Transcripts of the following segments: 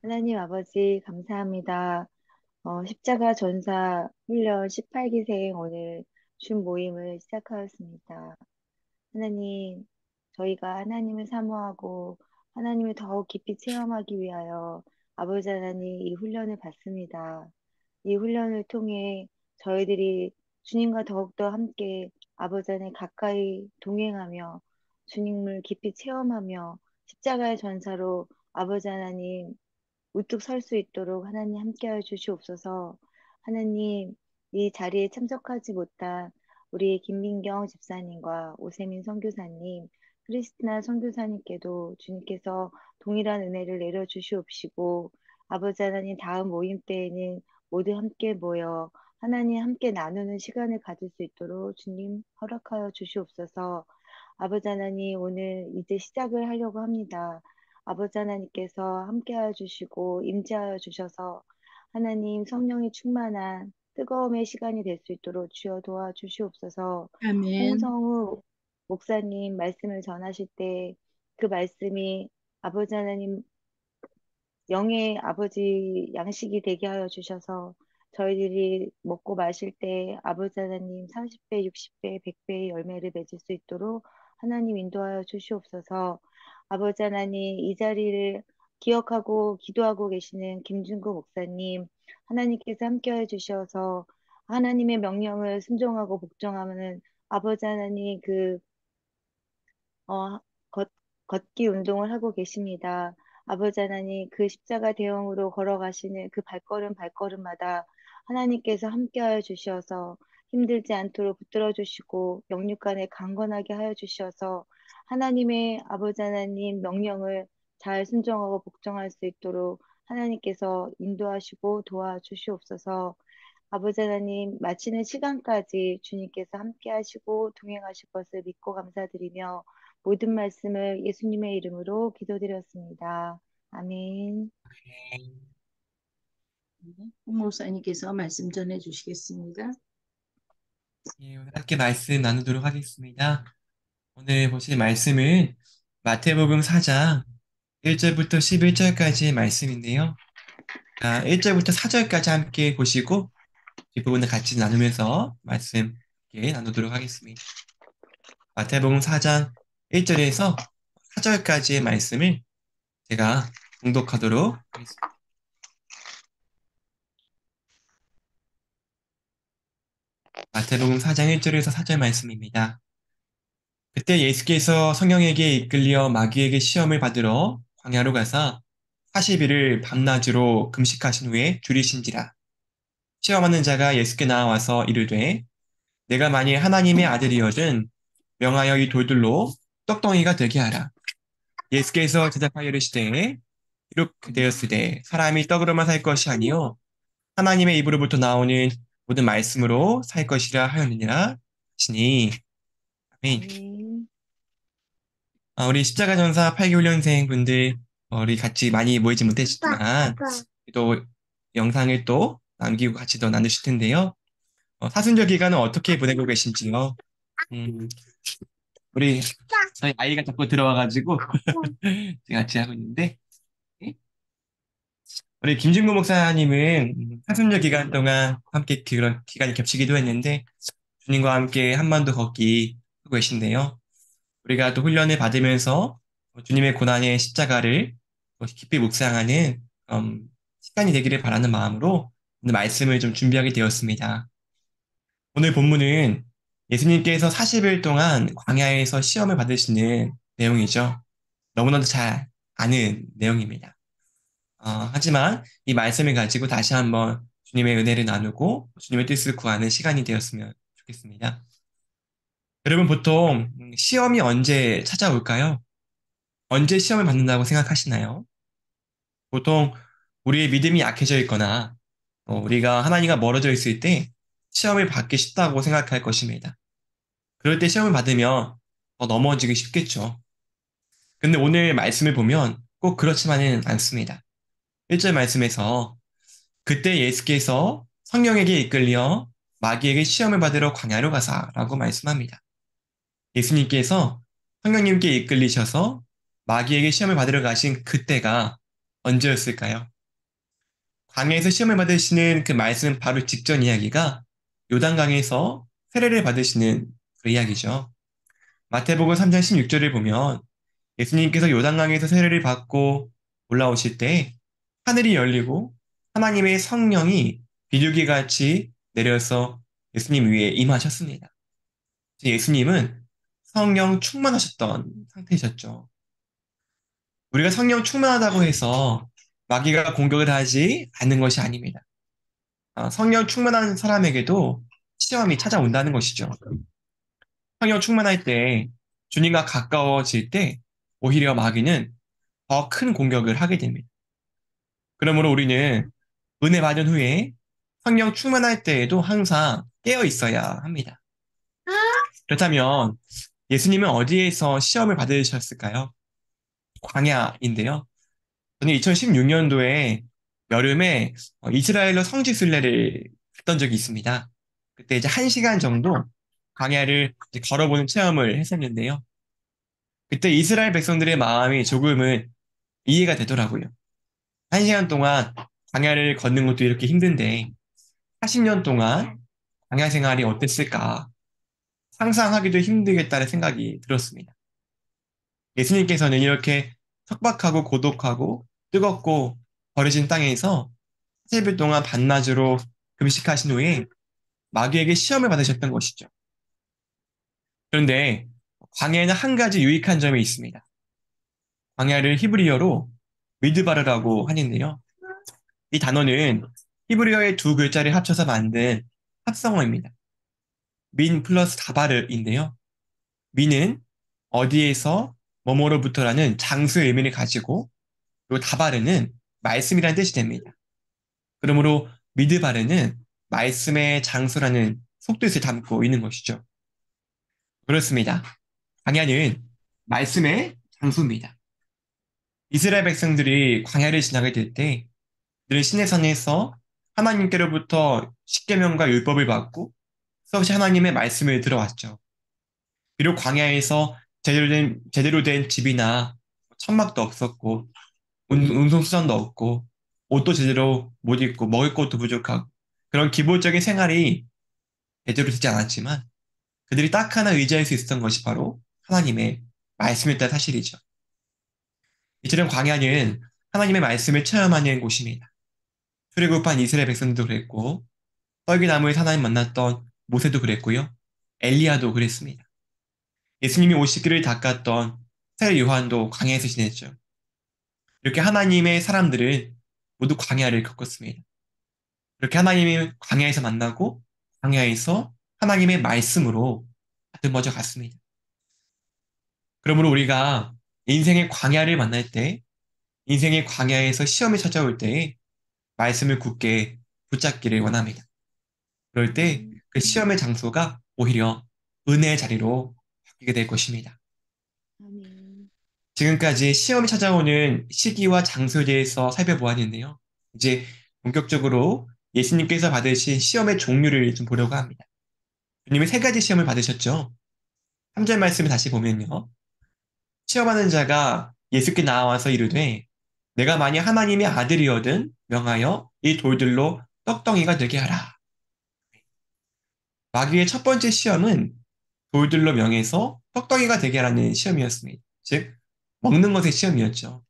하나님 아버지, 감사합니다. 십자가 전사 훈련 18기생 오늘 준 모임을 시작하였습니다. 하나님, 저희가 하나님을 사모하고 하나님을 더욱 깊이 체험하기 위하여 아버지 하나님 이 훈련을 받습니다. 이 훈련을 통해 저희들이 주님과 더욱더 함께 아버지 안에 가까이 동행하며 주님을 깊이 체험하며 십자가의 전사로 아버지 하나님 우뚝 설 수 있도록 하나님 함께하여 주시옵소서. 하나님, 이 자리에 참석하지 못한 우리 김민경 집사님과 오세민 선교사님, 크리스티나 선교사님께도 주님께서 동일한 은혜를 내려 주시옵시고, 아버지 하나님 다음 모임 때에는 모두 함께 모여 하나님 함께 나누는 시간을 가질 수 있도록 주님 허락하여 주시옵소서. 아버지 하나님 오늘 이제 시작을 하려고 합니다. 아버지 하나님께서 함께하여 주시고 임재하여 주셔서 하나님 성령이 충만한 뜨거움의 시간이 될 수 있도록 주여 도와주시옵소서. 아멘. 홍성우 목사님 말씀을 전하실 때 그 말씀이 아버지 하나님 영의 아버지 양식이 되게 하여 주셔서 저희들이 먹고 마실 때 아버지 하나님 30배, 60배, 100배의 열매를 맺을 수 있도록 하나님 인도하여 주시옵소서. 아버지 하나님 이 자리를 기억하고 기도하고 계시는 김준구 목사님 하나님께서 함께해 주셔서 하나님의 명령을 순종하고 복종하는 아버지 하나님 어, 걷기 운동을 하고 계십니다. 아버지 하나님, 그 십자가 대형으로 걸어가시는 그 발걸음 발걸음마다 하나님께서 함께하여 주셔서 힘들지 않도록 붙들어 주시고 영육간에 강건하게 하여 주셔서 하나님의 아버지 하나님 명령을 잘 순종하고 복종할 수 있도록 하나님께서 인도하시고 도와주시옵소서. 아버지 하나님, 마치는 시간까지 주님께서 함께 하시고 동행하실 것을 믿고 감사드리며 모든 말씀을 예수님의 이름으로 기도드렸습니다. 아멘. 홍 목사님께서 말씀 전해 주시겠습니다. 예, 오늘 함께 말씀 나누도록 하겠습니다. 오늘 보실 말씀은 마태복음 4장 1절부터 11절까지의 말씀인데요. 1절부터 4절까지 함께 보시고 뒷부분을 같이 나누면서 말씀 함께 나누도록 하겠습니다. 마태복음 4장 1절에서 4절까지의 말씀을 제가 봉독하도록 하겠습니다. 마태복음 4장 1절에서 4절 말씀입니다. 그때 예수께서 성령에게 이끌려 마귀에게 시험을 받으러 광야로 가사 40일을 밤낮으로 금식하신 후에 줄이신지라. 시험하는 자가 예수께 나와서 이르되 내가 만일 하나님의 아들이거든 명하여 이 돌들로 떡덩이가 되게 하라. 예수께서 대답하여 이르시되 이렇게 되었으되 사람이 떡으로만 살 것이 아니요 하나님의 입으로부터 나오는 모든 말씀으로 살 것이라 하였느니라 하시니 아멘. 아멘. 우리 십자가 전사 8개월년생 분들 우리 같이 많이 모이지 못했지만 또 영상을 또 남기고 같이 더 나누실 텐데요. 사순절 기간은 어떻게 보내고 계신지요? 음, 우리 저희 아이가 자꾸 들어와가지고 같이 하고 있는데 우리 김진구 목사님은 사순절 기간 동안 함께 그런 기간이 겹치기도 했는데 주님과 함께 한반도 걷기 하고 계신데요. 우리가 또 훈련을 받으면서 주님의 고난의 십자가를 깊이 묵상하는 시간이 되기를 바라는 마음으로 오늘 말씀을 좀 준비하게 되었습니다. 오늘 본문은 예수님께서 40일 동안 광야에서 시험을 받으시는 내용이죠. 너무나도 잘 아는 내용입니다. 하지만 이 말씀을 가지고 다시 한번 주님의 은혜를 나누고 주님의 뜻을 구하는 시간이 되었으면 좋겠습니다. 여러분 보통 시험이 언제 찾아올까요? 언제 시험을 받는다고 생각하시나요? 보통 우리의 믿음이 약해져 있거나 우리가 하나님과 멀어져 있을 때 시험을 받기 쉽다고 생각할 것입니다. 그럴 때 시험을 받으면 더 넘어지기 쉽겠죠. 근데 오늘 말씀을 보면 꼭 그렇지만은 않습니다. 1절 말씀에서 그때 예수께서 성령에게 이끌려 마귀에게 시험을 받으러 광야로 가사라고 말씀합니다. 예수님께서 성령님께 이끌리셔서 마귀에게 시험을 받으러 가신 그때가 언제였을까요? 광야에서 시험을 받으시는 그 말씀 바로 직전 이야기가 요단강에서 세례를 받으시는 그 이야기죠. 마태복음 3장 16절을 보면 예수님께서 요단강에서 세례를 받고 올라오실 때 하늘이 열리고 하나님의 성령이 비둘기같이 내려서 예수님 위에 임하셨습니다. 예수님은 성령 충만하셨던 상태이셨죠. 우리가 성령 충만하다고 해서 마귀가 공격을 하지 않는 것이 아닙니다. 성령 충만한 사람에게도 시험이 찾아온다는 것이죠. 성령 충만할 때 주님과 가까워질 때 오히려 마귀는 더 큰 공격을 하게 됩니다. 그러므로 우리는 은혜 받은 후에 성령 충만할 때에도 항상 깨어 있어야 합니다. 그렇다면 예수님은 어디에서 시험을 받으셨을까요? 광야인데요. 저는 2016년도에 여름에 이스라엘로 성지 순례를 했던 적이 있습니다. 그때 이제 1시간 정도 광야를 이제 걸어보는 체험을 했었는데요. 그때 이스라엘 백성들의 마음이 조금은 이해가 되더라고요. 1시간 동안 광야를 걷는 것도 이렇게 힘든데 40년 동안 광야 생활이 어땠을까 상상하기도 힘들겠다는 생각이 들었습니다. 예수님께서는 이렇게 척박하고 고독하고 뜨겁고 버려진 땅에서 40일 동안 반나절로 금식하신 후에 마귀에게 시험을 받으셨던 것이죠. 그런데 광야에는 한 가지 유익한 점이 있습니다. 광야를 히브리어로 미드바르라고 하는데요. 이 단어는 히브리어의 두 글자를 합쳐서 만든 합성어입니다. 민 플러스 다바르인데요. 민은 어디에서 뭐뭐로부터라는 장수의 의미를 가지고 그리고 다바르는 말씀이라는 뜻이 됩니다. 그러므로 미드바르는 말씀의 장수라는 속뜻을 담고 있는 것이죠. 그렇습니다. 광야는 말씀의 장소입니다. 이스라엘 백성들이 광야를 지나게 될 때 늘 시내산에서 하나님께로부터 십계명과 율법을 받고 수없이 하나님의 말씀을 들어왔죠. 비록 광야에서 제대로 된 집이나 천막도 없었고 운송수단도 없고 옷도 제대로 못 입고 먹을 것도 부족하고 그런 기본적인 생활이 제대로 되지 않았지만 그들이 딱 하나 의지할 수 있었던 것이 바로 하나님의 말씀이었다는 사실이죠. 이처럼 광야는 하나님의 말씀을 체험하는 곳입니다. 출애굽한 이스라엘 백성들도 그랬고 떨기나무에서 하나님 만났던 모세도 그랬고요. 엘리야도 그랬습니다. 예수님이 오시기를 닦았던 세례 요한도 광야에서 지냈죠. 이렇게 하나님의 사람들은 모두 광야를 겪었습니다. 이렇게 하나님이 광야에서 만나고 광야에서 하나님의 말씀으로 다듬어져 갔습니다. 그러므로 우리가 인생의 광야를 만날 때, 인생의 광야에서 시험이 찾아올 때 말씀을 굳게 붙잡기를 원합니다. 그럴 때 그 시험의 장소가 오히려 은혜의 자리로 바뀌게 될 것입니다. 아멘. 지금까지 시험이 찾아오는 시기와 장소에 대해서 살펴보았는데요. 이제 본격적으로 예수님께서 받으신 시험의 종류를 좀 보려고 합니다. 주님이 세 가지 시험을 받으셨죠. 3절 말씀을 다시 보면요. 시험하는 자가 예수께 나와서 이르되 내가 만약 하나님의 아들이거든 명하여 이 돌들로 떡덩이가 되게 하라. 마귀의 첫 번째 시험은 돌들로 명해서 떡덩이가 되게 하라는 시험이었습니다. 즉 먹는 것의 시험이었죠.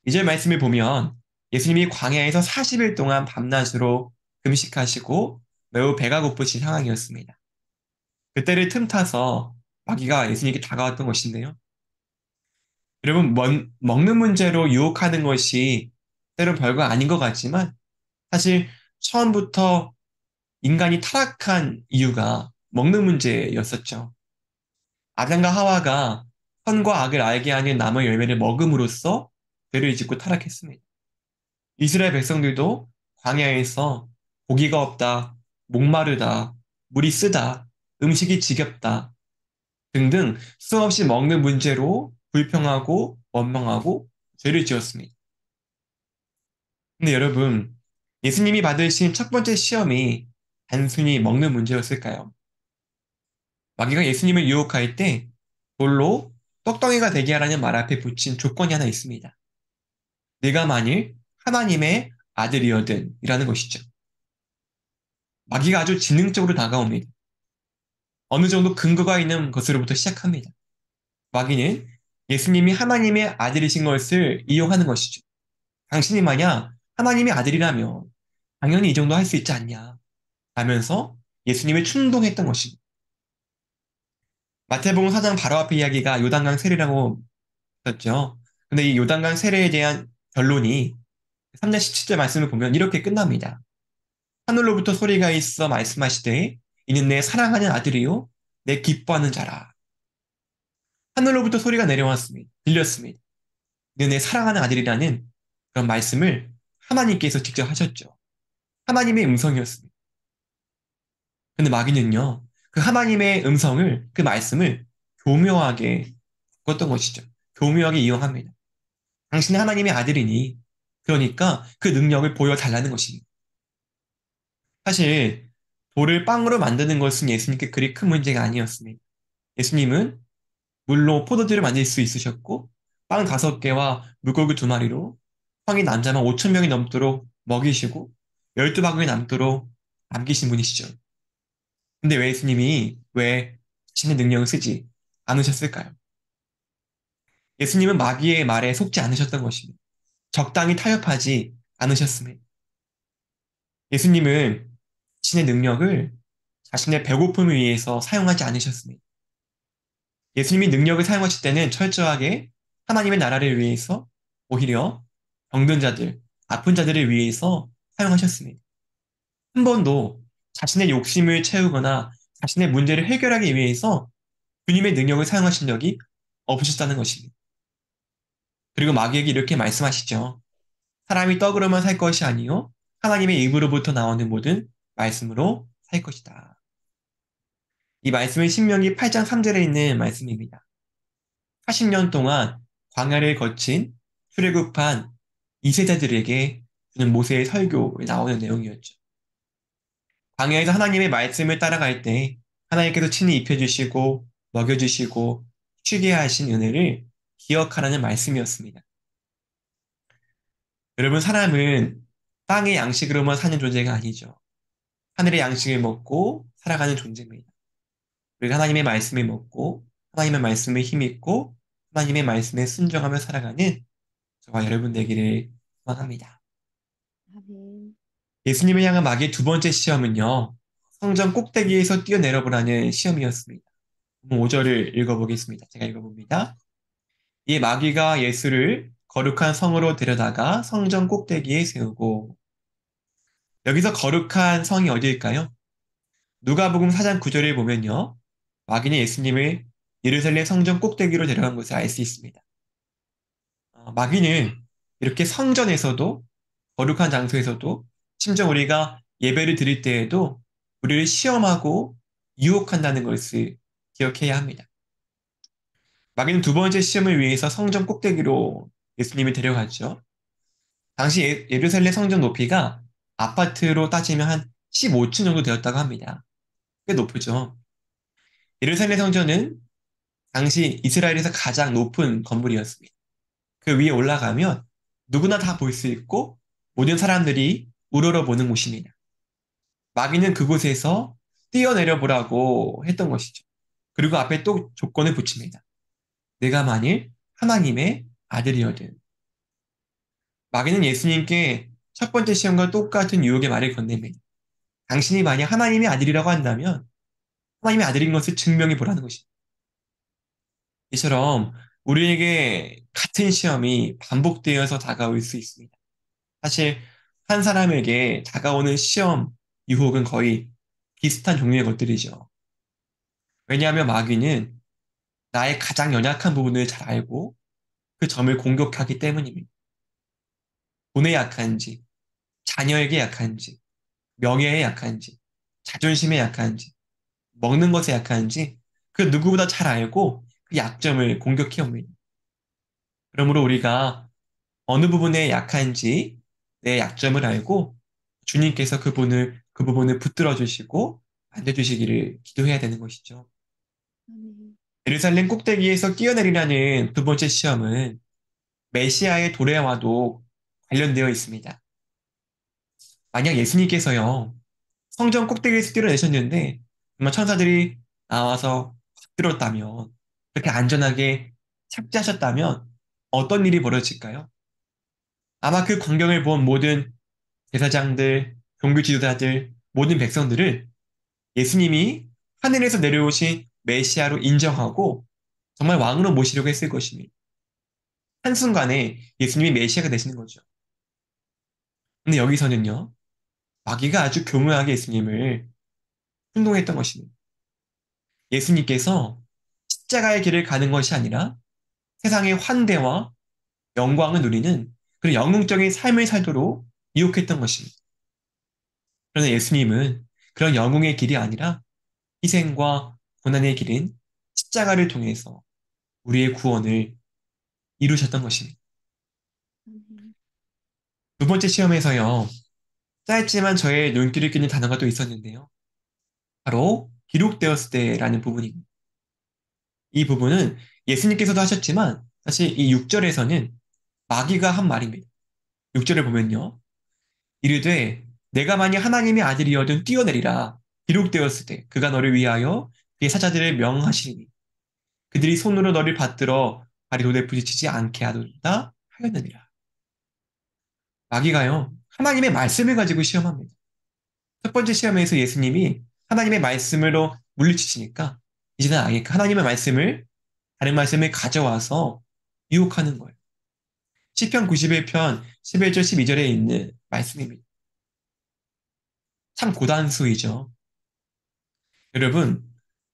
2절 말씀을 보면 예수님이 광야에서 40일 동안 밤낮으로 금식하시고 매우 배가 고프신 상황이었습니다. 그때를 틈타서 마귀가 예수님께 다가왔던 것인데요. 여러분, 먹는 문제로 유혹하는 것이 때론 별거 아닌 것 같지만 사실 처음부터 인간이 타락한 이유가 먹는 문제였었죠. 아담과 하와가 선과 악을 알게 하는 나무의 열매를 먹음으로써 죄를 짓고 타락했습니다. 이스라엘 백성들도 광야에서 고기가 없다, 목마르다, 물이 쓰다, 음식이 지겹다 등등 수없이 먹는 문제로 불평하고 원망하고 죄를 지었습니다. 근데 여러분, 예수님이 받으신 첫 번째 시험이 단순히 먹는 문제였을까요? 마귀가 예수님을 유혹할 때 돌로 떡덩이가 되게 하라는 말 앞에 붙인 조건이 하나 있습니다. 내가 만일 하나님의 아들이거든 이라는 것이죠. 마귀가 아주 지능적으로 다가옵니다. 어느 정도 근거가 있는 것으로부터 시작합니다. 마귀는 예수님이 하나님의 아들이신 것을 이용하는 것이죠. 당신이 만약 하나님의 아들이라면 당연히 이 정도 할 수 있지 않냐 하면서 예수님을 충동했던 것입니다. 마태복음 4장 바로 앞에 이야기가 요단강 세례라고 했었죠. 근데 이 요단강 세례에 대한 결론이 3장 17절 말씀을 보면 이렇게 끝납니다. 하늘로부터 소리가 있어 말씀하시되 이는 내 사랑하는 아들이요 내 기뻐하는 자라. 하늘로부터 소리가 내려왔습니다. 들렸습니다. 이는 내 사랑하는 아들이라는 그런 말씀을 하나님께서 직접 하셨죠. 하나님의 음성이었습니다. 근데 마귀는요, 그 하나님의 음성을, 그 말씀을 교묘하게 바꿨던 것이죠. 교묘하게 이용합니다. 당신은 하나님의 아들이니, 그러니까 그 능력을 보여달라는 것입니다. 사실, 돌을 빵으로 만드는 것은 예수님께 그리 큰 문제가 아니었습니다. 예수님은 물로 포도주를 만들 수 있으셨고, 빵 5개와 물고기 2마리로 성인 남자만 5천 명이 넘도록 먹이시고, 12바구니 남도록 남기신 분이시죠. 근데 왜 예수님이 왜 자신의 능력을 쓰지 않으셨을까요? 예수님은 마귀의 말에 속지 않으셨던 것입니다. 적당히 타협하지 않으셨습니다. 예수님은 자신의 능력을 자신의 배고픔을 위해서 사용하지 않으셨습니다. 예수님이 능력을 사용하실 때는 철저하게 하나님의 나라를 위해서 오히려 병든 자들, 아픈 자들을 위해서 사용하셨습니다. 한 번도 자신의 욕심을 채우거나 자신의 문제를 해결하기 위해서 주님의 능력을 사용하신 적이 없으셨다는 것입니다. 그리고 마귀에게 이렇게 말씀하시죠. 사람이 떡으로만 살 것이 아니요 하나님의 입으로부터 나오는 모든 말씀으로 살 것이다. 이 말씀은 신명기 8장 3절에 있는 말씀입니다. 40년 동안 광야를 거친 출애굽한 2세대들에게 주는 모세의 설교에 나오는 내용이었죠. 광야에서 하나님의 말씀을 따라갈 때 하나님께서 친히 입혀주시고 먹여주시고 쉬게 하신 은혜를 기억하라는 말씀이었습니다. 여러분, 사람은 땅의 양식으로만 사는 존재가 아니죠. 하늘의 양식을 먹고 살아가는 존재입니다. 우리가 하나님의 말씀을 먹고 하나님의 말씀에 힘입고 하나님의 말씀에 순종하며 살아가는 저와 여러분 되기를 소망합니다. 아멘. 예수님을 향한 마귀의 2번째 시험은요. 성전 꼭대기에서 뛰어내려보라는 시험이었습니다. 5절을 읽어보겠습니다. 제가 읽어봅니다. 이 마귀가 예수를 거룩한 성으로 데려다가 성전 꼭대기에 세우고 여기서 거룩한 성이 어디일까요? 누가복음 4장 9절을 보면요. 마귀는 예수님을 예루살렘 성전 꼭대기로 데려간 것을 알 수 있습니다. 마귀는 이렇게 성전에서도 거룩한 장소에서도 심지어 우리가 예배를 드릴 때에도 우리를 시험하고 유혹한다는 것을 기억해야 합니다. 마귀는 2번째 시험을 위해서 성전 꼭대기로 예수님을 데려갔죠. 당시 예루살렘 성전 높이가 아파트로 따지면 한 15층 정도 되었다고 합니다. 꽤 높죠. 예루살렘 성전은 당시 이스라엘에서 가장 높은 건물이었습니다. 그 위에 올라가면 누구나 다 볼 수 있고 모든 사람들이 우러러보는 곳입니다. 마귀는 그곳에서 뛰어내려 보라고 했던 것이죠. 그리고 앞에 또 조건을 붙입니다. 내가 만일 하나님의 아들이거든. 마귀는 예수님께 첫 번째 시험과 똑같은 유혹의 말을 건넵니다. 당신이 만약 하나님의 아들이라고 한다면 하나님의 아들인 것을 증명해 보라는 것입니다. 이처럼 우리에게 같은 시험이 반복되어서 다가올 수 있습니다. 사실 한 사람에게 다가오는 시험, 유혹은 거의 비슷한 종류의 것들이죠. 왜냐하면 마귀는 나의 가장 연약한 부분을 잘 알고 그 점을 공격하기 때문입니다. 돈에 약한지, 자녀에게 약한지, 명예에 약한지, 자존심에 약한지, 먹는 것에 약한지 그 누구보다 잘 알고 그 약점을 공격해 옵니다. 그러므로 우리가 어느 부분에 약한지 내 약점을 알고 주님께서 그 부분을 붙들어 주시고 만져주시기를 기도해야 되는 것이죠. 아멘. 예루살렘 꼭대기에서 뛰어내리라는 2번째 시험은 메시아의 도래와도 관련되어 있습니다. 만약 예수님께서요, 성전 꼭대기에서 뛰어내셨는데, 정말 천사들이 나와서 확 들었다면, 그렇게 안전하게 착지하셨다면, 어떤 일이 벌어질까요? 아마 그 광경을 본 모든 제사장들, 종교 지도자들, 모든 백성들을 예수님이 하늘에서 내려오신 메시아로 인정하고 정말 왕으로 모시려고 했을 것입니다. 한순간에 예수님이 메시아가 되시는 거죠. 근데 여기서는요, 마귀가 아주 교묘하게 예수님을 혼동했던 것입니다. 예수님께서 십자가의 길을 가는 것이 아니라 세상의 환대와 영광을 누리는 그런 영웅적인 삶을 살도록 유혹했던 것입니다. 그러나 예수님은 그런 영웅의 길이 아니라 희생과 고난의 길인 십자가를 통해서 우리의 구원을 이루셨던 것입니다. 아멘. 두 번째 시험에서요, 짧지만 저의 눈길을 끄는 단어가 또 있었는데요. 바로 기록되었을 때라는 부분입니다. 이 부분은 예수님께서도 하셨지만 사실 이 6절에서는 마귀가 한 말입니다. 6절을 보면요. 이르되 내가 만일 하나님의 아들이어든 뛰어내리라. 기록되었을 때 그가 너를 위하여 그의 사자들을 명하시리니 그들이 손으로 너를 받들어 발이 돌에 부딪히지 않게 하도다 하였느니라. 마귀가요. 하나님의 말씀을 가지고 시험합니다. 첫 번째 시험에서 예수님이 하나님의 말씀으로 물리치시니까 이제는 아예 그 하나님의 말씀을 다른 말씀을 가져와서 유혹하는 거예요. 시편 91편 11절 12절에 있는 말씀입니다. 참 고단수이죠. 여러분,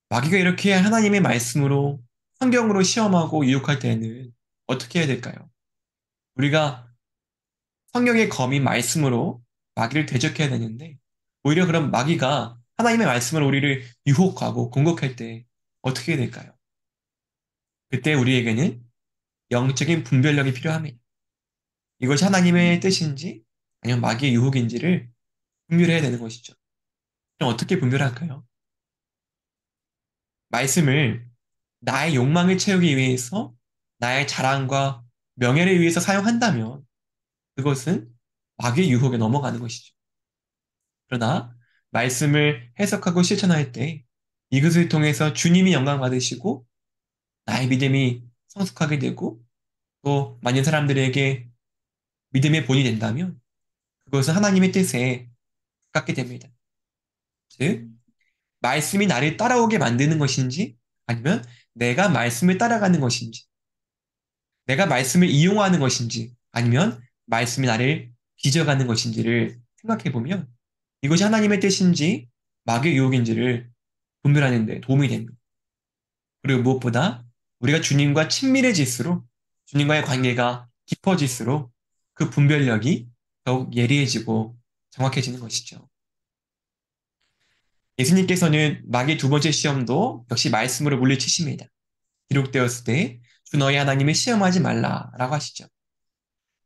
마귀가 이렇게 하나님의 말씀으로 성경으로 시험하고 유혹할 때는 어떻게 해야 될까요? 우리가 성경의 검인 말씀으로 마귀를 대적해야 되는데 오히려 그런 마귀가 하나님의 말씀으로 우리를 유혹하고 공격할 때 어떻게 해야 될까요? 그때 우리에게는 영적인 분별력이 필요합니다. 이것이 하나님의 뜻인지 아니면 마귀의 유혹인지를 분별해야 되는 것이죠. 그럼 어떻게 분별할까요? 말씀을 나의 욕망을 채우기 위해서 나의 자랑과 명예를 위해서 사용한다면 그것은 마귀의 유혹에 넘어가는 것이죠. 그러나 말씀을 해석하고 실천할 때 이것을 통해서 주님이 영광 받으시고 나의 믿음이 성숙하게 되고 또 많은 사람들에게 믿음의 본이 된다면 그것은 하나님의 뜻에 가깝게 됩니다. 즉, 말씀이 나를 따라오게 만드는 것인지 아니면 내가 말씀을 따라가는 것인지 내가 말씀을 이용하는 것인지 아니면 말씀이 나를 빚어가는 것인지를 생각해 보면 이것이 하나님의 뜻인지 마귀의 유혹인지를 분별하는 데 도움이 됩니다. 그리고 무엇보다 우리가 주님과 친밀해질수록 주님과의 관계가 깊어질수록 그 분별력이 더욱 예리해지고 정확해지는 것이죠. 예수님께서는 마귀의 두 번째 시험도 역시 말씀으로 물리치십니다. 기록되었을 때 주 너희 하나님을 시험하지 말라라고 하시죠.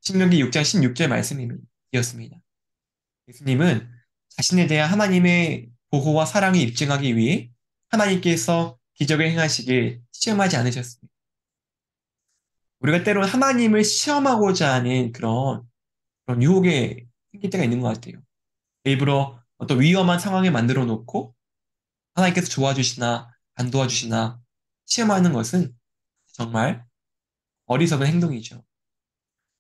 신명기 6장 16절 말씀이었습니다. 예수님은 자신에 대한 하나님의 보호와 사랑을 입증하기 위해 하나님께서 기적을 행하시길 시험하지 않으셨습니다. 우리가 때로는 하나님을 시험하고자 하는 그런 유혹에 생길 때가 있는 것 같아요. 일부러 어떤 위험한 상황을 만들어 놓고 하나님께서 도와주시나 안 도와주시나 시험하는 것은 정말 어리석은 행동이죠.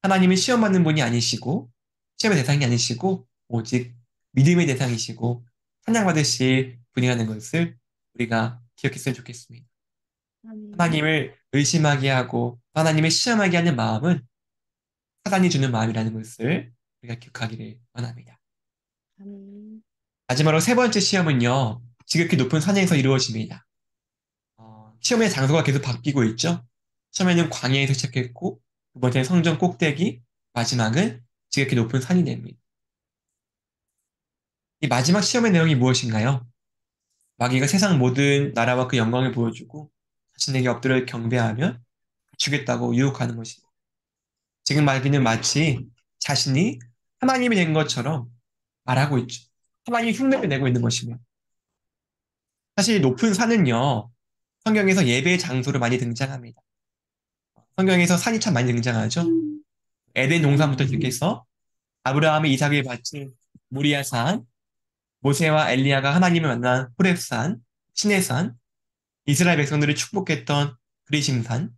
하나님은 시험받는 분이 아니시고 시험의 대상이 아니시고 오직 믿음의 대상이시고 찬양받으실 분이라는 것을 우리가 기억했으면 좋겠습니다. 아멘. 하나님을 의심하게 하고 하나님을 시험하게 하는 마음은 사단이 주는 마음이라는 것을 우리가 기억하기를 원합니다. 아멘. 마지막으로 세 번째 시험은요. 지극히 높은 산에서 이루어집니다. 시험의 장소가 계속 바뀌고 있죠. 처음에는 광야에서 시작했고 두 번째는 성전 꼭대기, 마지막은 지극히 높은 산이 됩니다. 이 마지막 시험의 내용이 무엇인가요? 마귀가 세상 모든 나라와 그 영광을 보여주고 자신에게 엎드려 경배하면 주겠다고 유혹하는 것입니다. 지금 마귀는 마치 자신이 하나님이 된 것처럼 말하고 있죠. 하나님이 흉내를 내고 있는 것입니다. 사실 높은 산은요, 성경에서 예배의 장소로 많이 등장합니다. 성경에서 산이 참 많이 등장하죠. 에덴 동산부터 시작해서 아브라함이 이삭을 바친 모리아산, 모세와 엘리야가 하나님을 만난 호렙산, 시내산, 이스라엘 백성들을 축복했던 그리심산,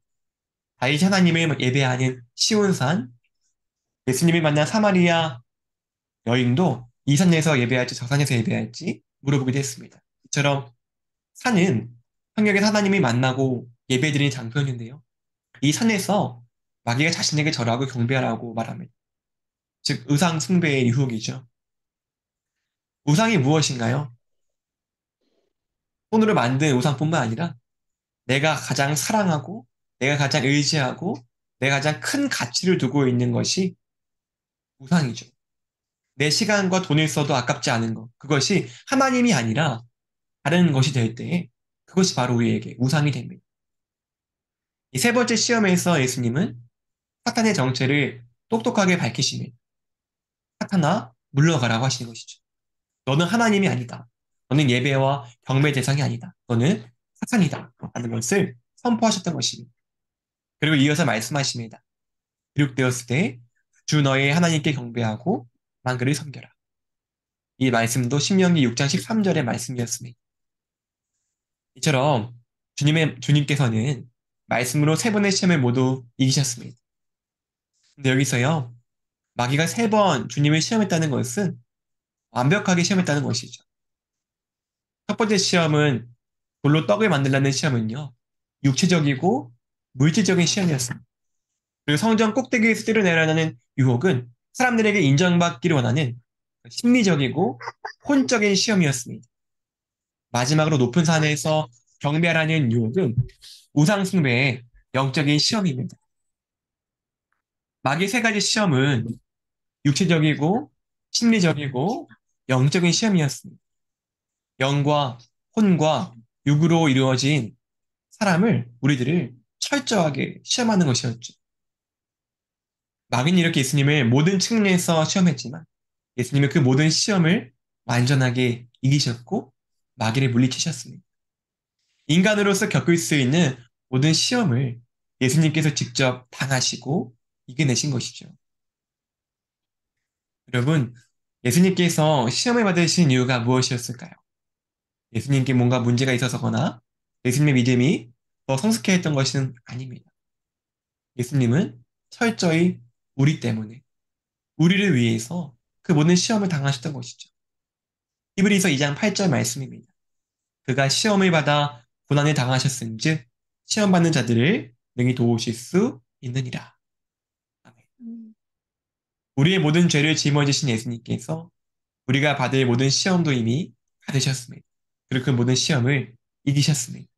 다윗이 하나님을 예배하는 시온산, 예수님을 만난 사마리아 여인도 이 산에서 예배할지 저 산에서 예배할지 물어보기도 했습니다. 이처럼 산은 성경에서 하나님이 만나고 예배드리는 장소였는데요. 이 산에서 마귀가 자신에게 절하고 경배하라고 말합니다. 즉 우상 숭배의 유혹이죠. 우상이 무엇인가요? 손으로 만든 우상뿐만 아니라 내가 가장 사랑하고 내가 가장 의지하고 내가 가장 큰 가치를 두고 있는 것이 우상이죠. 내 시간과 돈을 써도 아깝지 않은 것. 그것이 하나님이 아니라 다른 것이 될 때에 그것이 바로 우리에게 우상이 됩니다. 이 세 번째 시험에서 예수님은 사탄의 정체를 똑똑하게 밝히시며 사탄아 물러가라고 하시는 것이죠. 너는 하나님이 아니다. 너는 예배와 경배 대상이 아니다. 너는 사탄이다. 라는 것을 선포하셨던 것입니다. 그리고 이어서 말씀하십니다. 기록되었을 때 주 너의 하나님께 경배하고 만그를 섬겨라. 이 말씀도 신명기 6장 13절의 말씀이었습니다. 이처럼 주님께서는 말씀으로 세 번의 시험을 모두 이기셨습니다. 근데 여기서요, 마귀가 세 번 주님을 시험했다는 것은 완벽하게 시험했다는 것이죠. 첫 번째 시험은 돌로 떡을 만들라는 시험은요, 육체적이고 물질적인 시험이었습니다. 그리고 성전 꼭대기에서 뛰어내려는 유혹은 사람들에게 인정받기를 원하는 심리적이고 혼적인 시험이었습니다. 마지막으로 높은 산에서 경배하라는 유혹은 우상숭배의 영적인 시험입니다. 마귀 세 가지 시험은 육체적이고 심리적이고 영적인 시험이었습니다. 영과 혼과 육으로 이루어진 사람을 우리들을 철저하게 시험하는 것이었죠. 마귀는 이렇게 예수님을 모든 측면에서 시험했지만 예수님은 그 모든 시험을 완전하게 이기셨고 마귀를 물리치셨습니다. 인간으로서 겪을 수 있는 모든 시험을 예수님께서 직접 당하시고 이겨내신 것이죠. 여러분, 예수님께서 시험을 받으신 이유가 무엇이었을까요? 예수님께 뭔가 문제가 있어서거나 예수님의 믿음이 더 성숙해 했던 것은 아닙니다. 예수님은 철저히 우리 때문에, 우리를 위해서 그 모든 시험을 당하셨던 것이죠. 히브리서 2장 8절 말씀입니다. 그가 시험을 받아 고난을 당하셨은즉 시험 받는 자들을 능히 도우실 수 있느니라. 아멘. 우리의 모든 죄를 짊어지신 예수님께서 우리가 받을 모든 시험도 이미 받으셨습니다. 그리고 그 모든 시험을 이기셨습니다.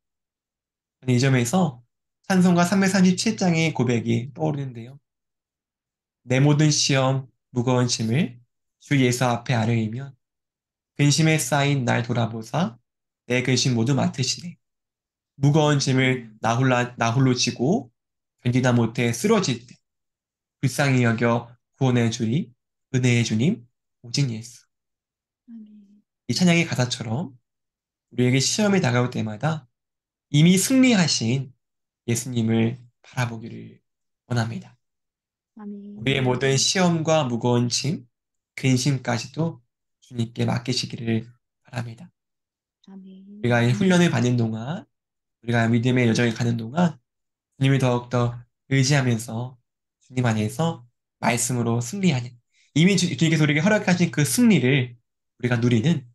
이 점에서 찬송가 337장의 고백이 떠오르는데요. 내 모든 시험, 무거운 짐을 주 예수 앞에 아뢰이면 근심에 쌓인 날 돌아보사 내 근심 모두 맡으시네. 무거운 짐을 나 홀로 지고 견디다 못해 쓰러질 때 불쌍히 여겨 구원해 주리 은혜의 주님 오직 예수. 이 찬양의 가사처럼 우리에게 시험이 다가올 때마다 이미 승리하신 예수님을 바라보기를 원합니다. 우리의 아멘. 모든 시험과 무거운 짐, 근심까지도 주님께 맡기시기를 바랍니다. 우리가 이 아멘. 훈련을 받는 동안, 우리가 믿음의 여정에 가는 동안 주님을 더욱더 의지하면서 주님 안에서 말씀으로 승리하는 이미 주님께서 우리에게 허락하신 그 승리를 우리가 누리는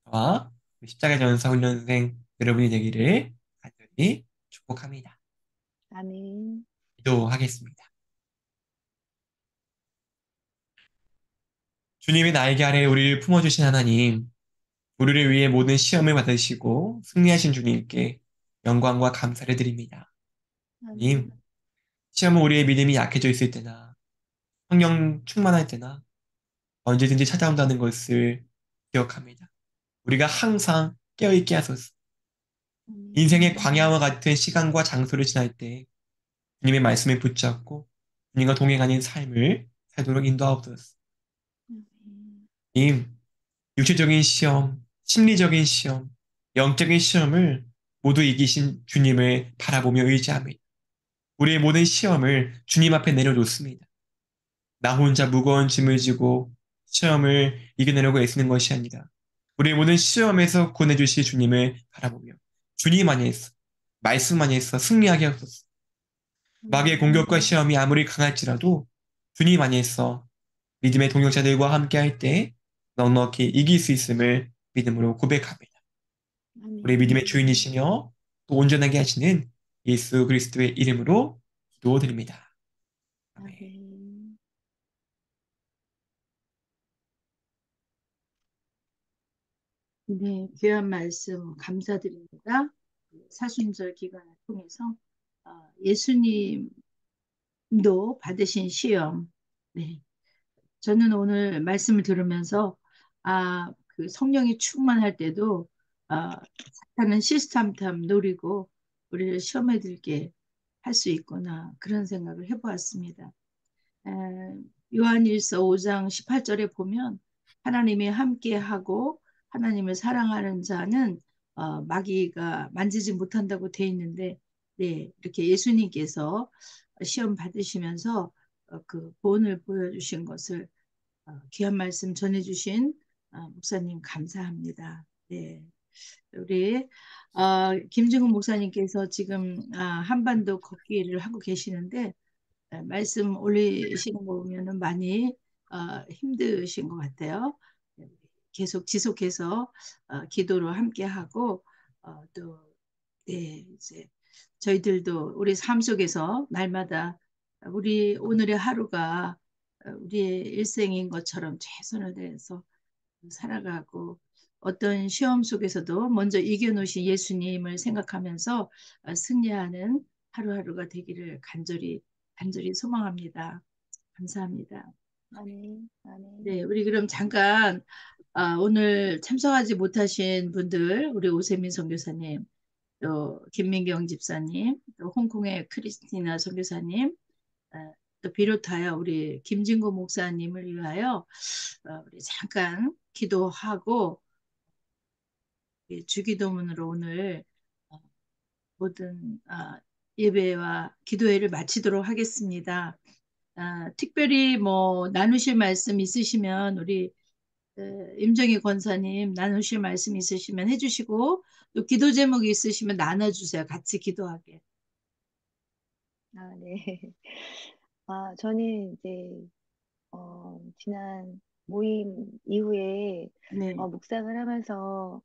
저와 십자가 전사 훈련생 여러분이 되기를 간절히 축복합니다. 아멘. 기도하겠습니다. 주님의 날개 아래 우리를 품어주신 하나님, 우리를 위해 모든 시험을 받으시고 승리하신 주님께 영광과 감사를 드립니다. 주님, 아멘. 시험은 우리의 믿음이 약해져 있을 때나 성령 충만할 때나 언제든지 찾아온다는 것을 기억합니다. 우리가 항상 깨어있게 하소서. 인생의 아멘. 광야와 같은 시간과 장소를 지날 때 주님의 말씀에 붙잡고 주님과 동행하는 삶을 살도록 인도하옵소서. 님, 육체적인 시험, 심리적인 시험, 영적인 시험을 모두 이기신 주님을 바라보며 의지합니다. 우리의 모든 시험을 주님 앞에 내려놓습니다. 나 혼자 무거운 짐을 지고 시험을 이겨내려고 애쓰는 것이 아니라 우리 모든 시험에서 구원해주실 주님을 바라보며 주님 안에서 말씀 안에서 승리하게 하소서. 마귀의 아멘. 공격과 시험이 아무리 강할지라도 주님 안에서 믿음의 동역자들과 함께할 때 넉넉히 이길 수 있음을 믿음으로 고백합니다. 우리 믿음의 아멘. 주인이시며 또 온전하게 하시는 예수 그리스도의 이름으로 기도드립니다. 아멘. 아멘. 네, 귀한 말씀 감사드립니다. 사순절 기간을 통해서 예수님도 받으신 시험. 네, 저는 오늘 말씀을 들으면서 그 성령이 충만할 때도 사탄은 시스템탐 노리고 우리를 시험에 들게 할 수 있구나 그런 생각을 해보았습니다. 에, 요한일서 5장 18절에 보면 하나님이 함께하고 하나님을 사랑하는 자는 마귀가 만지지 못한다고 돼 있는데 네, 이렇게 예수님께서 시험 받으시면서 그 본을 보여주신 것을 귀한 말씀 전해주신 목사님 감사합니다. 네, 우리 김증훈 목사님께서 지금 한반도 걷기를 하고 계시는데 말씀 올리시는 거 보면은 많이 힘드신 것 같아요. 계속 지속해서 기도로 함께하고 또 네, 이제 저희들도 우리 삶 속에서 날마다 우리 오늘의 하루가 우리의 일생인 것처럼 최선을 다해서 살아가고 어떤 시험 속에서도 먼저 이겨놓으신 예수님을 생각하면서 승리하는 하루하루가 되기를 간절히 소망합니다. 감사합니다. 아멘. 아멘. 네, 우리 그럼 잠깐 오늘 참석하지 못하신 분들, 우리 오세민 선교사님, 또 김민경 집사님, 또 홍콩의 크리스티나 선교사님, 또 비롯하여 우리 김진구 목사님을 위하여 우리 잠깐 기도하고 주기도문으로 오늘 어, 모든 예배와 기도회를 마치도록 하겠습니다. 특별히 뭐 나누실 말씀 있으시면 우리 임정희 권사님 나누실 말씀 있으시면 해주시고 또 기도 제목이 있으시면 나눠주세요. 같이 기도하게. 네. 저는 이제, 지난 모임 이후에, 네, 묵상을 하면서,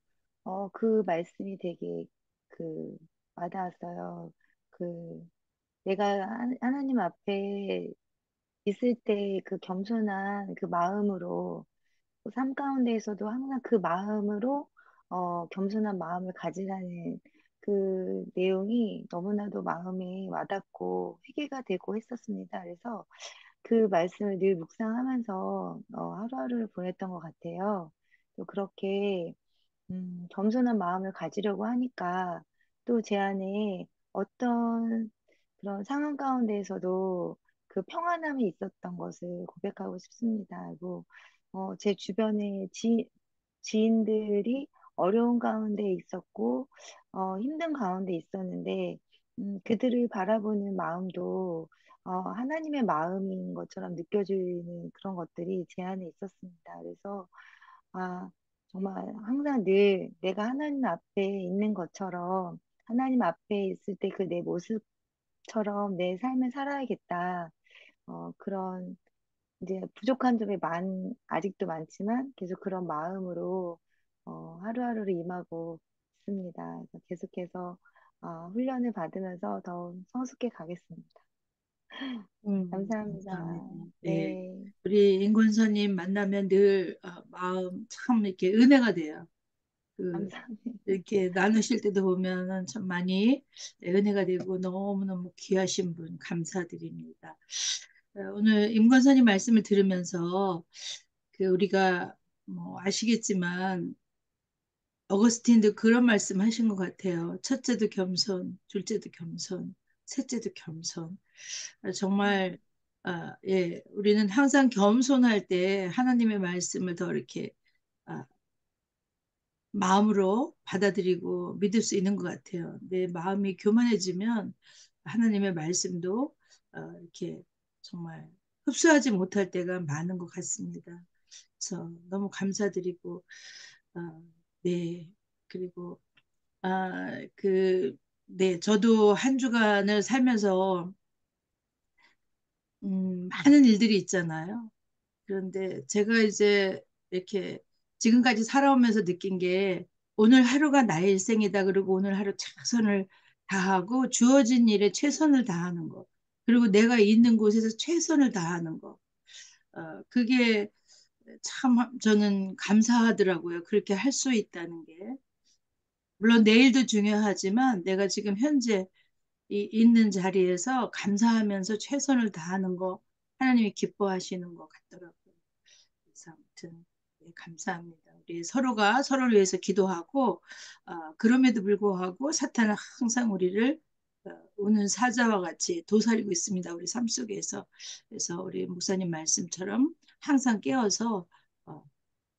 그 말씀이 되게, 그, 와닿았어요. 그, 내가 하나님 앞에 있을 때 그 겸손한 그 마음으로, 삶 가운데에서도 항상 그 마음으로 겸손한 마음을 가지라는 그 내용이 너무나도 마음에 와닿고 회개가 되고 했었습니다. 그래서 그 말씀을 늘 묵상하면서 하루하루를 보냈던 것 같아요. 또 그렇게 겸손한 마음을 가지려고 하니까 또 제 안에 어떤 그런 상황 가운데에서도 그 평안함이 있었던 것을 고백하고 싶습니다. 그리고 제 주변에 지인들이 어려운 가운데 있었고 힘든 가운데 있었는데 그들을 바라보는 마음도 하나님의 마음인 것처럼 느껴지는 그런 것들이 제 안에 있었습니다. 그래서 아, 정말 항상 늘 내가 하나님 앞에 있는 것처럼 하나님 앞에 있을 때 그 내 모습처럼 내 삶을 살아야겠다. 그런 이제 부족한 점이 아직도 많지만 계속 그런 마음으로 하루하루를 임하고 있습니다. 그래서 계속해서 훈련을 받으면서 더 성숙해 가겠습니다. 감사합니다. 감사합니다. 네, 네, 우리 인권서님 만나면 늘 마음 참 이렇게 은혜가 돼요. 그 감사합니다. 이렇게 나누실 때도 보면은 참 많이 은혜가 되고 너무너무 귀하신 분 감사드립니다. 오늘 임권사님 말씀을 들으면서 그 우리가 뭐 아시겠지만 어거스틴도 그런 말씀 하신 것 같아요. 첫째도 겸손, 둘째도 겸손, 셋째도 겸손. 정말 예, 우리는 항상 겸손할 때 하나님의 말씀을 더 이렇게 아, 마음으로 받아들이고 믿을 수 있는 것 같아요. 내 마음이 교만해지면 하나님의 말씀도 이렇게 정말 흡수하지 못할 때가 많은 것 같습니다. 그래서 너무 감사드리고, 네. 그리고, 네. 저도 한 주간을 살면서, 많은 일들이 있잖아요. 그런데 제가 이제 이렇게 지금까지 살아오면서 느낀 게 오늘 하루가 나의 일생이다. 그리고 오늘 하루 최선을 다하고 주어진 일에 최선을 다하는 거. 그리고 내가 있는 곳에서 최선을 다하는 거. 그게 참 저는 감사하더라고요. 그렇게 할 수 있다는 게. 물론 내일도 중요하지만 내가 지금 현재 있는 자리에서 감사하면서 최선을 다하는 거 하나님이 기뻐하시는 것 같더라고요. 그래서 아무튼 네, 감사합니다. 우리 서로가 서로를 위해서 기도하고 그럼에도 불구하고 사탄은 항상 우리를 우는 사자와 같이 도사리고 있습니다. 우리 삶 속에서. 그래서 우리 목사님 말씀처럼 항상 깨어서 어,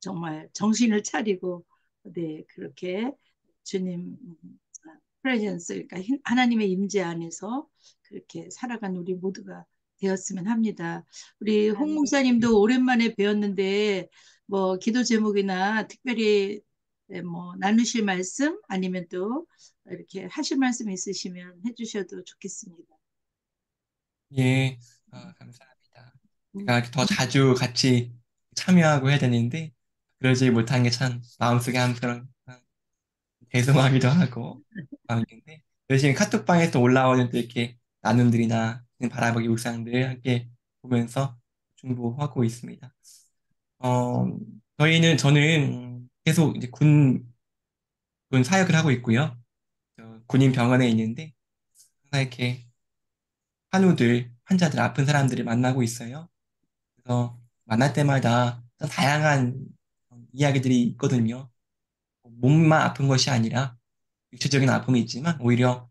정말 정신을 차리고 네 그렇게 주님 프레젠스 그러니까 하나님의 임재 안에서 그렇게 살아간 우리 모두가 되었으면 합니다. 우리 홍 아멘. 목사님도 오랜만에 뵈었는데 뭐 기도 제목이나 특별히 뭐 나누실 말씀 아니면 또 이렇게 하실 말씀 있으시면 해주셔도 좋겠습니다. 예, 감사합니다. 음, 제가 더 자주 같이 참여하고 해야 되는데, 그러지 못한 게 참 마음속에 한편 죄송하기도 하고, 마음인데, 열심히 카톡방에 또 올라오는 또 이렇게 나눔들이나 바라보기 묵상들 함께 보면서 중보하고 있습니다. 어, 저는 계속 이제 군 사역을 하고 있고요. 군인 병원에 있는데, 항상 이렇게 환자들, 아픈 사람들을 만나고 있어요. 그래서 만날 때마다 좀 다양한 이야기들이 있거든요. 몸만 아픈 것이 아니라 육체적인 아픔이 있지만 오히려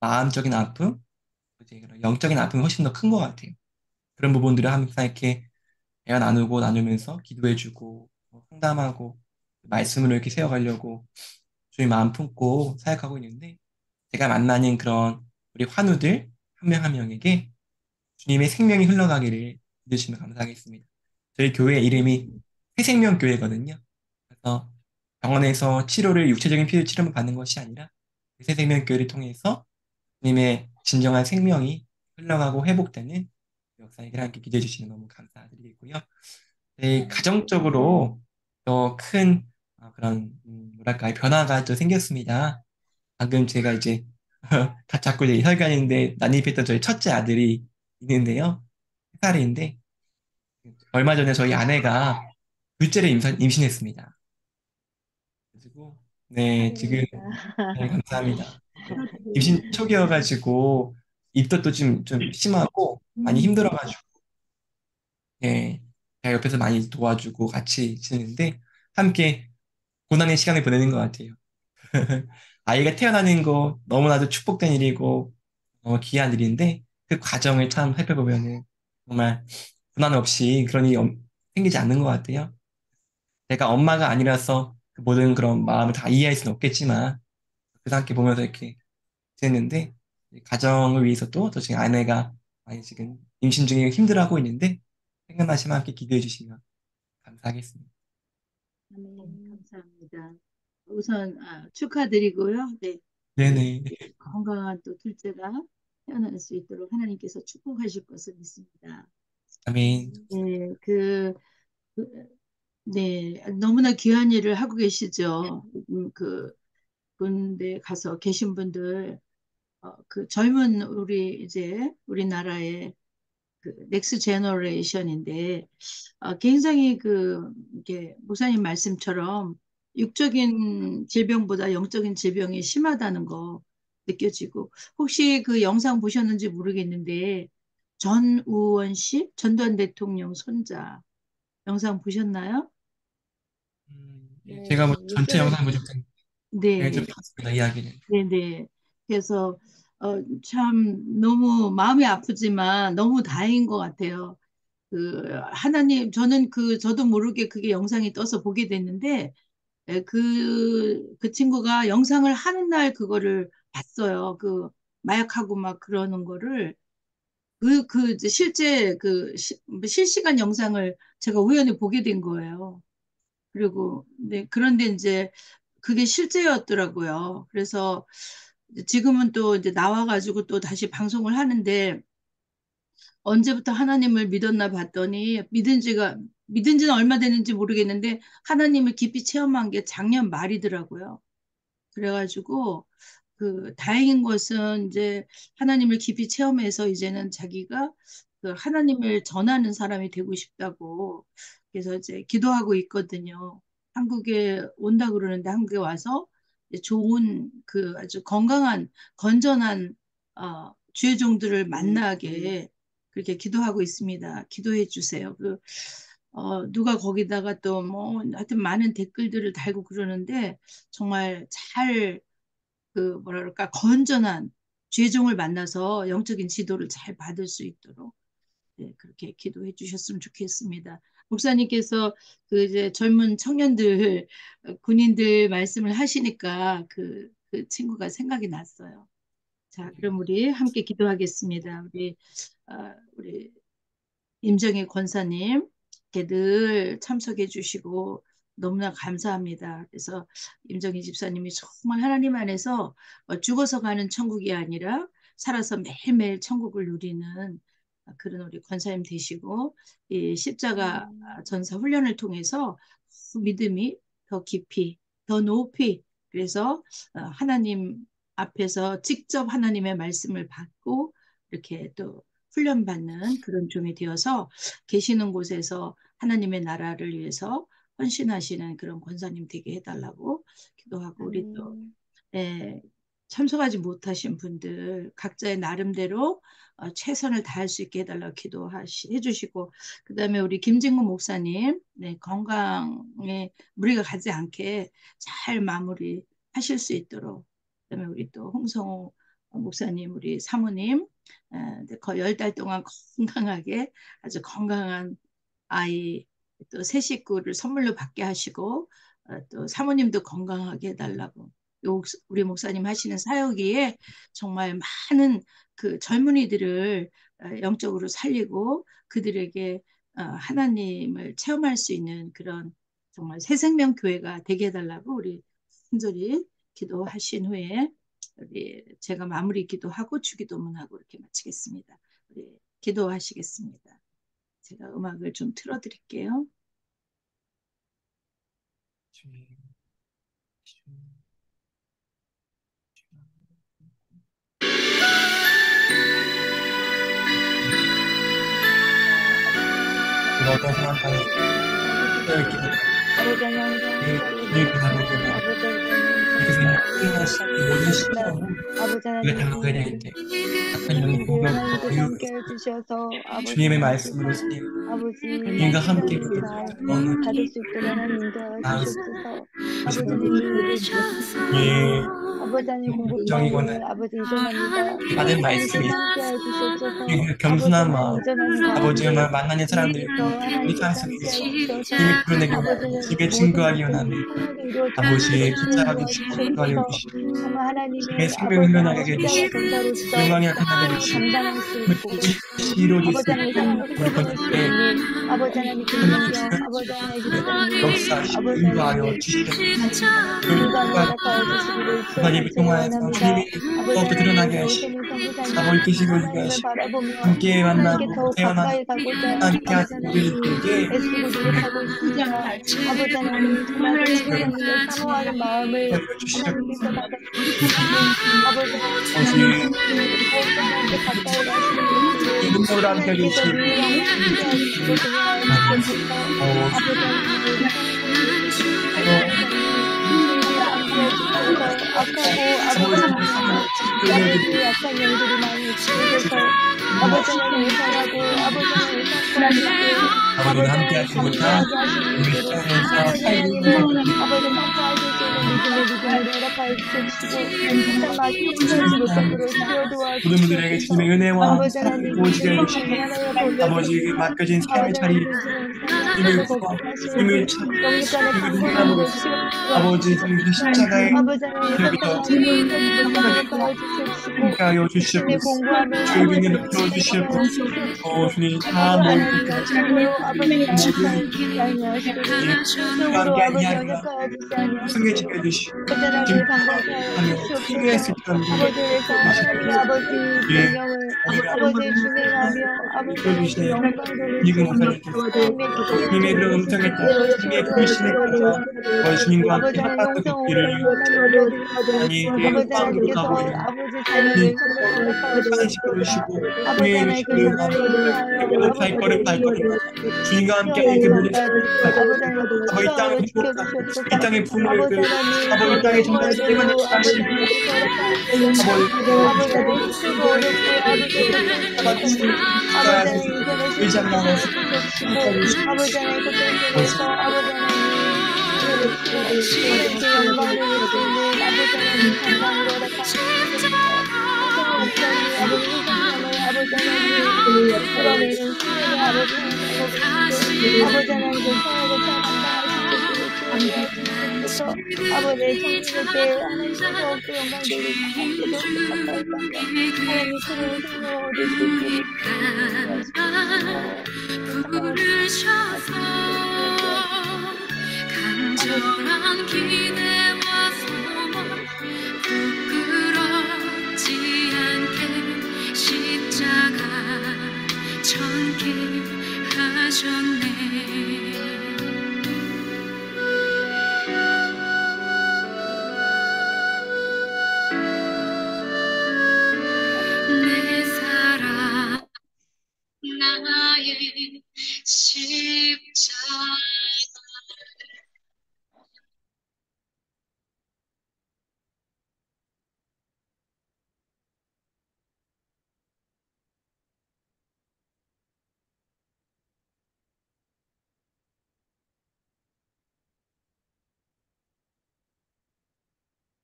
마음적인 아픔, 이제 그런 영적인 아픔이 훨씬 더 큰 것 같아요. 그런 부분들을 항상 이렇게 대화 나누면서 기도해주고 상담하고 말씀으로 이렇게 세워가려고 주의 마음 품고 사역하고 있는데 제가 만나는 그런 우리 환우들 한 명 한 명에게 주님의 생명이 흘러가기를 믿으시면 감사하겠습니다. 저희 교회 이름이 새생명교회거든요. 그래서 병원에서 육체적인 치료만 받는 것이 아니라 새생명교회를 통해서 주님의 진정한 생명이 흘러가고 회복되는 역사이기를 함께 기대해 주시면 너무 감사드리겠고요. 네, 가정적으로 더 큰 그런 뭐랄까 변화가 또 생겼습니다. 방금 제가 이제 다 자꾸 이제 혈관인데 난입했던 저희 첫째 아들이 있는데요. 3살인데 얼마 전에 저희 아내가 둘째를 임신했습니다. 그리고 네 지금 축하드립니다. 네, 감사합니다. 임신 초기여가지고 입덧도 좀 심하고 많이 힘들어가지고 네, 제가 옆에서 많이 도와주고 같이 지내는데 함께 고난의 시간을 보내는 것 같아요. 아이가 태어나는 거 너무나도 축복된 일이고 귀한 일인데 그 과정을 참 살펴보면은 정말 고난 없이 그런 일이 생기지 않는 것 같아요. 제가 엄마가 아니라서 그 모든 그런 마음을 다 이해할 수는 없겠지만 그래서 함께 보면서 이렇게 지냈는데 가정을 위해서 또 지금 아내가 많이 지금 임신 중에 힘들어하고 있는데 생각나시면 함께 기도해 주시면 감사하겠습니다. 아멘. 감사합니다. 우선 축하드리고요. 네, 네네. 건강한 또 둘째가 태어날 수 있도록 하나님께서 축복하실 것을 믿습니다. 아멘. 네, 그, 네, 너무나 귀한 일을 하고 계시죠. 군대 가서 계신 분들, 그 젊은 이제 우리나라의 그 넥스 제너레이션인데, 굉장히 이게 목사님 말씀처럼 육적인 질병보다 영적인 질병이 심하다는 거 느껴지고, 혹시 그 영상 보셨는지 모르겠는데, 전우원 씨, 전두환 대통령 손자 영상 보셨나요? 예, 네, 제가 뭐 전체 뉴스를, 영상 보셨 네, 좀 네, 봤습니다, 이야기는. 네네. 그래서 참 너무 마음이 아프지만 너무 다행인 것 같아요. 하나님, 저도 모르게 그게 영상이 떠서 보게 됐는데, 그 친구가 영상을 하는 날 그거를 봤어요. 마약하고 막 그러는 거를. 이제 실제 실시간 영상을 제가 우연히 보게 된 거예요. 그리고, 네, 그런데 이제 그게 실제였더라고요. 그래서 지금은 또 이제 나와가지고 또 다시 방송을 하는데 언제부터 하나님을 믿었나 봤더니 믿은 지는 얼마 됐는지 모르겠는데 하나님을 깊이 체험한 게 작년 말이더라고요. 그래가지고 다행인 것은 이제 하나님을 깊이 체험해서 이제는 자기가 하나님을 전하는 사람이 되고 싶다고 그래서 이제 기도하고 있거든요. 한국에 온다 그러는데 한국에 와서 이제 좋은 아주 건강한 건전한 주의 종들을 만나게 그렇게 기도하고 있습니다. 기도해 주세요. 누가 거기다가 또 뭐 하여튼 많은 댓글들을 달고 그러는데 정말 잘 뭐라 그럴까 건전한 죄종을 만나서 영적인 지도를 잘 받을 수 있도록 네, 그렇게 기도해 주셨으면 좋겠습니다. 목사님께서 이제 젊은 청년들 군인들 말씀을 하시니까 그 친구가 생각이 났어요. 자, 그럼 우리 함께 기도하겠습니다. 우리 임정희 권사님 이렇게 늘 참석해 주시고 너무나 감사합니다. 그래서 임정희 집사님이 정말 하나님 안에서 죽어서 가는 천국이 아니라 살아서 매일매일 천국을 누리는 그런 우리 권사님 되시고 이 십자가 전사 훈련을 통해서 믿음이 더 깊이 더 높이 그래서 하나님 앞에서 직접 하나님의 말씀을 받고 이렇게 또 훈련받는 그런 종이 되어서 계시는 곳에서 하나님의 나라를 위해서 헌신하시는 그런 권사님 되게 해달라고 기도하고 우리 또 예, 참석하지 못하신 분들 각자의 나름대로 최선을 다할 수 있게 해달라고 해주시고 그 다음에 우리 김진구 목사님 네, 건강에 무리가 가지 않게 잘 마무리 하실 수 있도록 그 다음에 우리 또 홍성호 목사님 우리 사모님 거의 10달 동안 건강하게 아주 건강한 아이 또 새 식구를 선물로 받게 하시고 또 사모님도 건강하게 해달라고 우리 목사님 하시는 사역이에 정말 많은 젊은이들을 영적으로 살리고 그들에게 하나님을 체험할 수 있는 그런 정말 새생명 교회가 되게 해달라고 우리 순절히 기도하신 후에 제가 마무리 기도하고 주기도문하고 이렇게 마치겠습니다. 우리 기도하시겠습니다. 제가 음악을 좀 틀어드릴게요. 어떤 상황까지 주님의 말씀으로 주님과 함께 받을 수 있도록 하나님 인도하시옵소서. 아버지 공급망을 아버지 이전합니다. 받은 말씀이 겸손한 마음 아버지의 말 만나는 사람들 우리 가슴에 힘이 풀어내기 원합니다. 집에 증거하기 원합니다. 아버지의 십자가도 증거하게 해주시고 주님의 생명을 흘러나가게 해주시고 영광이 나타나게 해주시고 이루어지시고 우리 번째 아버지 하나님 아버지 하나님 역사하시고 인도하여 주시옵소서. 하나님을 통하여서 주님이 더욱더 드러나게 하시고 아버지 계시고 주게 하시고 함께 만나고 태어나고 함께 하시는 우리들에게 아버지 하나님 정말 사모하는 마음을 하나님께서 아버지 가까이 가시는 눈물을 함께 해주시고 아버지 약한 영들이 많이 있으셔서 아버지는 의상하고 아버지는 함께 하시고 다 우리 세상에서 살고 있는 아버지는 함께하실 수 있는 믿음을 허락하여 주시고 참 말씀하지 못하도록 키워도와 모든 분들에게 주님의 은혜와 오시게 해주시고 아버지 맡겨진 삶의 자리 주님을 오늘도 걷게 구하 주님을 하시고 찾 영육간의 주님을 강건함을 사람으로서 주시옵시고 아버지 주님의 십자가의 아버지 하나님 여기서 선택하고 선택하는 것을 하나님 행복하여 주시옵시고 함께하여 주시옵고 예수님의 공부함을 주에게는 아버지 베풀어주시옵고 행복하여 주시옵시고 주님 다 아버지 모이기 하나님 전에 약속으로 아버지 모든 연약하여 주지 아니하시도록 우리가 약속으로 함께하는 이 아버지 하루가 연약하여 주지 풍성해지게 아니하시도록 해주시고 지금 여전하게 강건케 하여 하며 풍요했을 주시옵소서. 때는 아버지에서 하나님의 아버지 예 명령을 우리가 아버지의 준행하며 아버지 하나님께 이끌어주시는 영광 돌릴 수 이금 있는 목사님께서 하나님의 귀한 주님의 그런 종이 음성에 되어 따라 주님의 부르심에 따라서 주옵소서. 주님과 함께 아버지 하나님 합받아 용성 걷기를 오pen 하나님 올려드립니다. 아니 아버지 빵으로 하나님께서 가보이는 아버지 주님 자녀를 선택하여 찬양시켜 주셨습니다. 주시고 아버지 주의 하나님 그 주님 자녀를 인내하여 발걸음 아버지 발걸음 주님과 함께 시험에 이렇게 모든 들어가지 아버지 하나님 아버 이 땅의 건강으로 회복과 이 지켜주시옵소서. 땅의 품을 아버지 하나님 아버 이 그에게 땅의 정말 때문에 수고에도 아버지 하시고 하나님께서 아버 허락하옵소서. 아버지 하나님 힘들고 어렵고 아버지 고통스럽고 아버지 하나님 인생을 의장만 승리케 되어 주시옵시고 아버지 하나님 고통 속에서 아버지 하나님 승리하시고 하나님께 영광 돌릴 수 있는 아버지 하나님 건강을 허락하여 주시옵소서. 홍성호 목사님 아버지 회복함을 아버지 하나님 이끌어내는 승리를 아버지 하나님 하고 계시고 아버지 하나님 그 사역을 잘 감당하실 수 있도록 주님 도와주시옵소서. 아버지 청중에게 하나님께 더욱더 영광 돌리고 하나님께 더욱더 가까이 가며 하나님 새로운 생명을 얻을 수 있도록 주님 인도하시옵소서. 이 찬양을 말씀하시는 아버지 간절한 기대와 소망 부끄럽지 않게 십자가 전개하셨네. 내 사랑 나의 십자가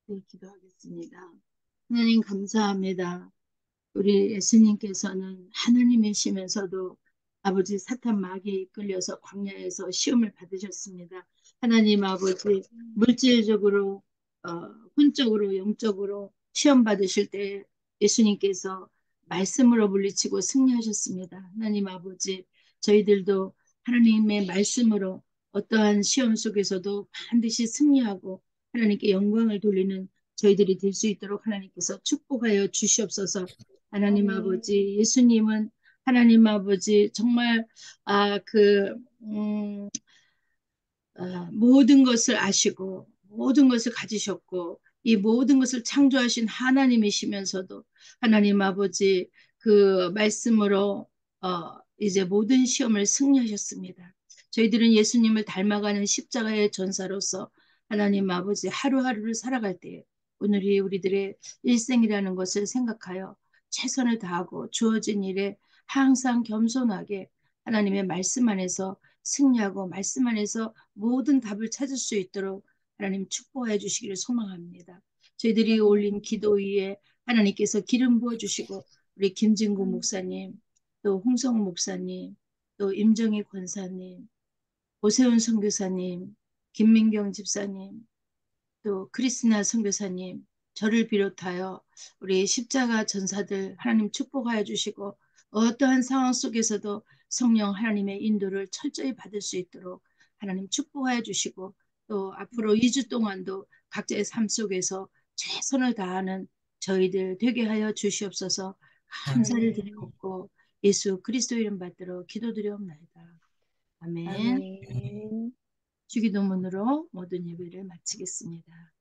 네, 기도하겠습니다. 하나님 감사합니다. 우리 예수님께서는 하나님이시면서도 아버지 사탄 마귀에 이끌려서 광야에서 시험을 받으셨습니다. 하나님 아버지 물질적으로 혼적으로 영적으로 시험 받으실 때 예수님께서 말씀으로 물리치고 승리하셨습니다. 하나님 아버지 저희들도 하나님의 말씀으로 어떠한 시험 속에서도 반드시 승리하고 하나님께 영광을 돌리는 저희들이 될 수 있도록 하나님께서 축복하여 주시옵소서. 하나님 아멘. 아버지 예수님은 하나님 아버지 정말 아, 그 음, 모든 것을 아시고 모든 것을 가지셨고 이 모든 것을 창조하신 하나님이시면서도 하나님 아버지 그 말씀으로 이제 모든 시험을 승리하셨습니다. 저희들은 예수님을 닮아가는 십자가의 전사로서 하나님 아버지 하루하루를 살아갈 때 오늘이 우리들의 일생이라는 것을 생각하여 최선을 다하고 주어진 일에 항상 겸손하게 하나님의 말씀 안에서 승리하고 말씀 안에서 모든 답을 찾을 수 있도록 하나님 축복해 주시기를 소망합니다. 저희들이 올린 아멘. 기도 위에 하나님께서 기름 부어 주시고 우리 김진구 아멘. 목사님, 또 홍성우 목사님, 또 임정희 권사님, 오세훈 선교사님, 김민경 집사님, 또 크리스나 선교사님, 저를 비롯하여 우리 십자가 전사들 하나님 축복하여 주시고 어떠한 상황 속에서도 성령 하나님의 인도를 철저히 받을 수 있도록 하나님 축복하여 주시고 또 앞으로 2주 동안도 각자의 삶 속에서 최선을 다하는 저희들 되게 하여 주시옵소서. 감사를 아멘. 드리옵고 예수 그리스도 이름 받들어 기도드리옵나이다. 아멘. 아멘. 주기도문으로 모든 예배를 마치겠습니다.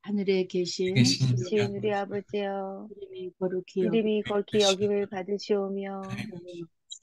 하늘에 계신 계신 우리 계신 우리 아버지 아버지여 이름이 거룩히 이름이 여기며 거룩히 여김을 받으시오며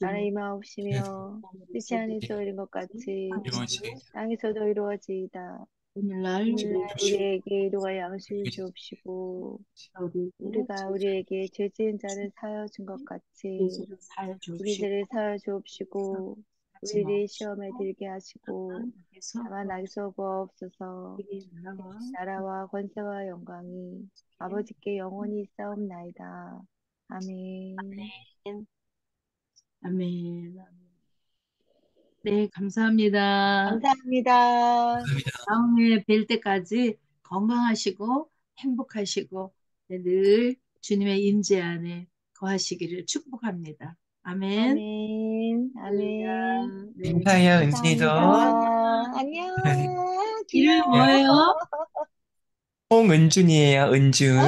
나라의 나라의 없으며 마옵시며 뜻이 하늘에서도 하늘에서 이룬 것 같이 이루어지게 땅에서도 이루어지이다. 오늘날 오늘날 주옵시고 우리에게 일용할 양식을 주옵시고 우리에게 우리가 우리에게 죄 지은 자를 사하여 준 것 같이 죄를 사여 우리 주옵시고 죄를 사하여 주옵시고 하지 우리를 시험에 마옵시고 들게 하시고 하나님께서 다만 악에서 구하옵소서. 우리의 나라와 나라와 권세와 영광이 아버지께 영원히 있사옵나이다. 아멘. 아멘. 아멘. 네, 감사합니다. 감사합니다. 감사합니다. 다음에 뵐 때까지 건강하시고 행복하시고 네, 늘 주님의 임재 안에 거하시기를 축복합니다. 아멘. 아멘, 아멘. 할렐루야. 네. 감사해요, 은진이도. 감사합니다. 안녕. 이름이 귀여워. 뭐예요? 홍은준이에요, 은준.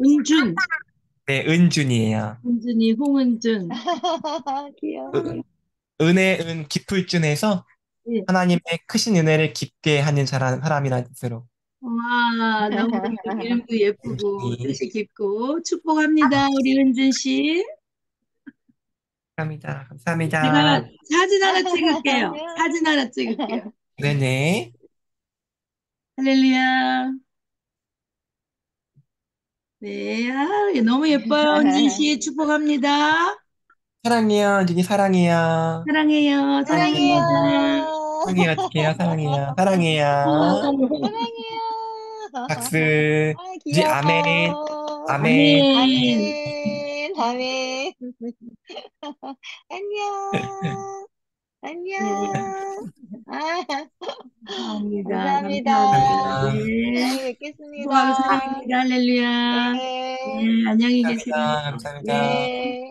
은준. 네, 은준이에요. 은준이, 홍은준. 귀여워. 은혜은 깊을 준에서 네. 하나님의 크신 은혜를 깊게 하는 사람이라는 뜻으로. 와, 너무 이름도 예쁘고 은준이. 뜻이 깊고 축복합니다. 우리 은준 씨. 감사합니다. 제가 감사합니다. 사진 하나 찍을게요. 사진 하나 찍을게요. 네네. 할렐루야. 네, 너무 예뻐요. 은진 씨 축복합니다. 사랑해요, 은준이 사랑해요. 사랑해요. 사랑해요. 사랑합니다. 사랑해요, 어떡해요, 사랑해요. 사랑해요. 사랑해요. 박수. 아, 이제 귀여워. 아멘. 아멘. 아멘. 아멘. 아멘. 안녕. 안녕. 아, 감사합니다. 감사합니다. 감사합니다. 네. 다음에 뵙겠습니다. 축복하고 사랑합니다. 할렐루야. 네. 네, 안녕히 계세요. 감사합니다. 감사합니다. 네.